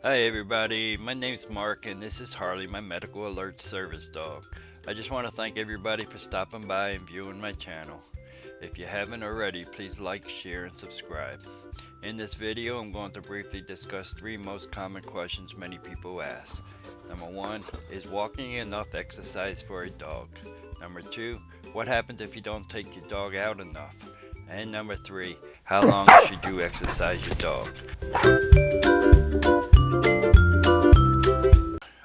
Hi everybody, my name's Mark and this is Harley, my medical alert service dog. I just want to thank everybody for stopping by and viewing my channel. If you haven't already, please like, share, and subscribe. In this video, I'm going to briefly discuss three most common questions many people ask. Number one, is walking enough exercise for a dog? Number two, what happens if you don't take your dog out enough? And number three, how long should you exercise your dog?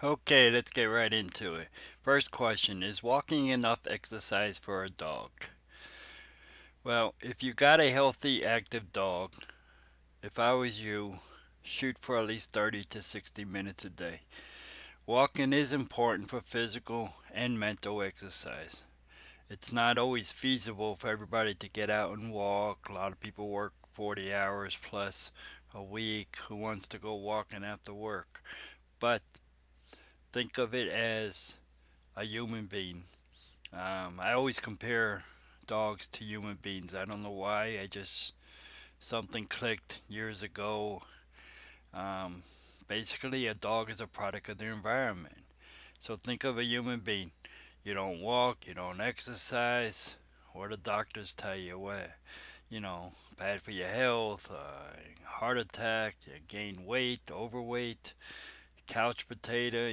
Okay, let's get right into it. First question, is walking enough exercise for a dog? Well, if you got a healthy, active dog, if I was you, shoot for at least 30 to 60 minutes a day. Walking is important for physical and mental exercise. It's not always feasible for everybody to get out and walk. A lot of people work 40 hours plus a week who wants to go walking after work. But think of it as a human being. I always compare dogs to human beings. I don't know why. Something clicked years ago. Um, Basically, a dog is a product of their environment. So think of a human being. You don't walk, you don't exercise. What do doctors tell you? What, bad for your health, heart attack, you gain weight, overweight, couch potato,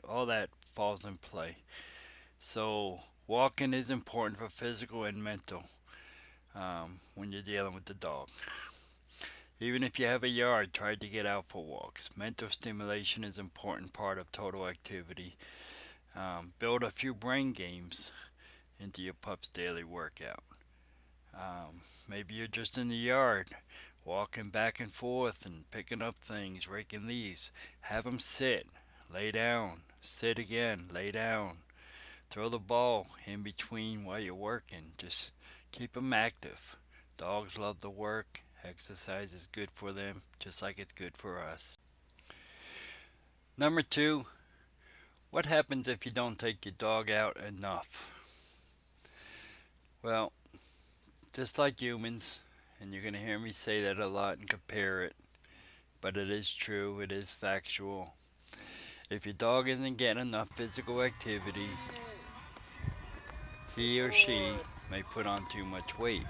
all that falls in play. So walking is important for physical and mental when you're dealing with the dog. Even if you have a yard, try to get out for walks. Mental stimulation is an important part of total activity. Build a few brain games into your pup's daily workout. Maybe you're just in the yard, walking back and forth and picking up things, raking leaves. Have them sit, lay down, sit again, lay down. Throw the ball in between while you're working. Just keep them active. Dogs love to work. Exercise is good for them, just like it's good for us. Number two, what happens if you don't take your dog out enough? Well, just like humans, and you're going to hear me say that a lot and compare it, but it is true, it is factual. If your dog isn't getting enough physical activity, he or she may put on too much weight,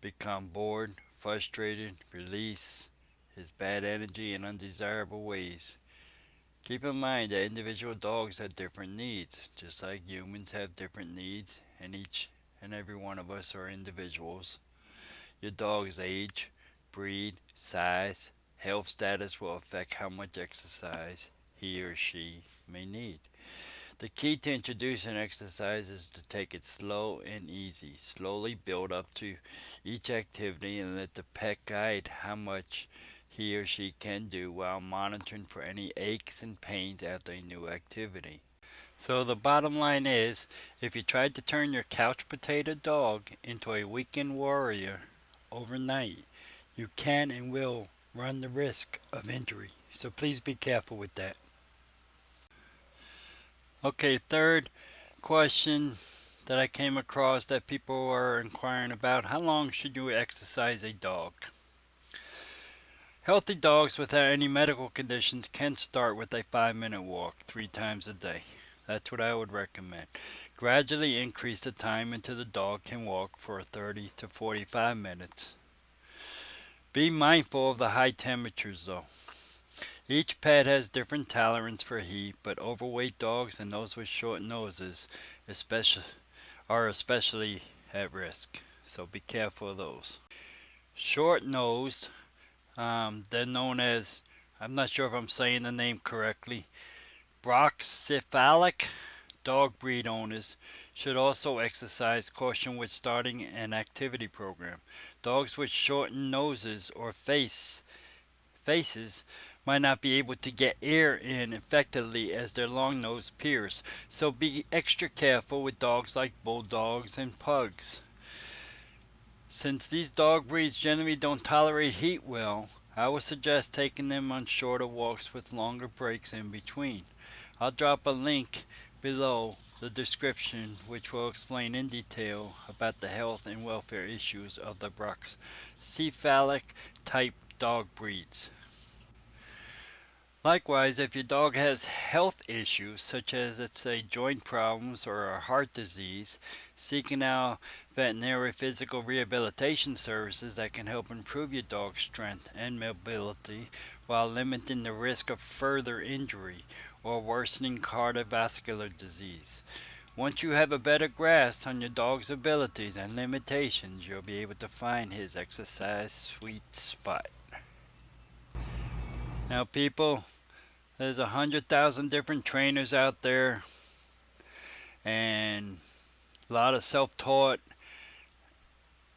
become bored, frustrated, release his bad energy in undesirable ways. Keep in mind that individual dogs have different needs, just like humans have different needs, and each and every one of us are individuals. Your dog's age, breed, size, health status will affect how much exercise he or she may need. The key to introducing exercise is to take it slow and easy. Slowly build up to each activity and let the pet guide how much he or she can do while monitoring for any aches and pains after a new activity. So the bottom line is, if you tried to turn your couch potato dog into a weekend warrior overnight, you can and will run the risk of injury. So please be careful with that. Okay, third question that I came across that people are inquiring about: how long should you exercise a dog? Healthy dogs without any medical conditions can start with a 5-minute walk 3 times a day. That's what I would recommend. Gradually increase the time until the dog can walk for 30 to 45 minutes. Be mindful of the high temperatures though. Each pet has different tolerance for heat, but overweight dogs and those with short noses especially are especially at risk. So be careful of those. Short nosed, they're known as, I'm not sure if I'm saying the name correctly, Brachycephalic dog breed owners should also exercise caution with starting an activity program. Dogs with shortened noses or faces might not be able to get air in effectively as their long-nosed peers, so be extra careful with dogs like bulldogs and pugs. Since these dog breeds generally don't tolerate heat well, I would suggest taking them on shorter walks with longer breaks in between. I'll drop a link below the description which will explain in detail about the health and welfare issues of the Brachycephalic type dog breeds. Likewise, if your dog has health issues, such as, let's say, joint problems or a heart disease, seeking out veterinary physical rehabilitation services that can help improve your dog's strength and mobility while limiting the risk of further injury or worsening cardiovascular disease. Once you have a better grasp on your dog's abilities and limitations, you'll be able to find his exercise sweet spot. Now, people, there's 100,000 different trainers out there, and a lot of self-taught.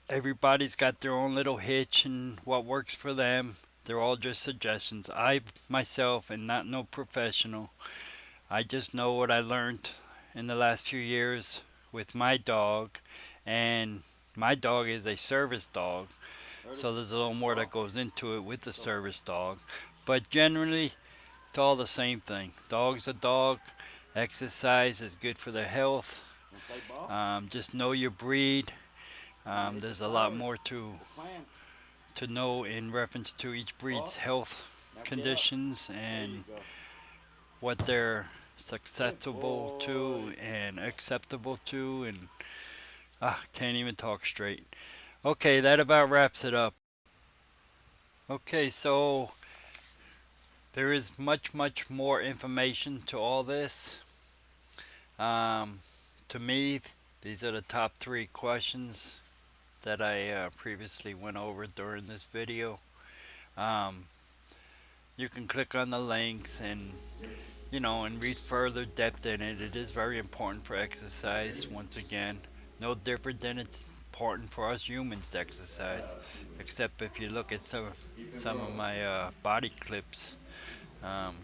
Everybody's got their own little hitch and what works for them. They're all just suggestions. I myself am not no professional. I just know what I learned in the last few years with my dog, and my dog is a service dog, so there's a little more that goes into it with the service dog. But generally, it's all the same thing. Dog's a dog. Exercise is good for their health. Just know your breed. There's a lot more to know in reference to each breed's health conditions and what they're susceptible to and acceptable to, and can't even talk straight. Okay, that about wraps it up. Okay, so there is much more information to all this. Um, to me, these are the top 3 questions that I previously went over during this video. Um, you can click on the links and and read further depth in it. It is very important for exercise. Once again, no different than it's important for us humans to exercise. Except if you look at some of my body clips, um,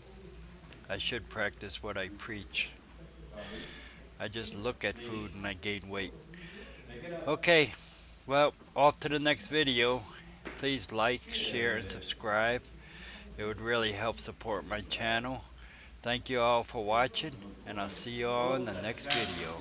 I should practice what I preach. I just look at food and I gain weight. Okay, well, off to the next video. Please like, share, and subscribe. It would really help support my channel. Thank you all for watching, and I'll see you all in the next video.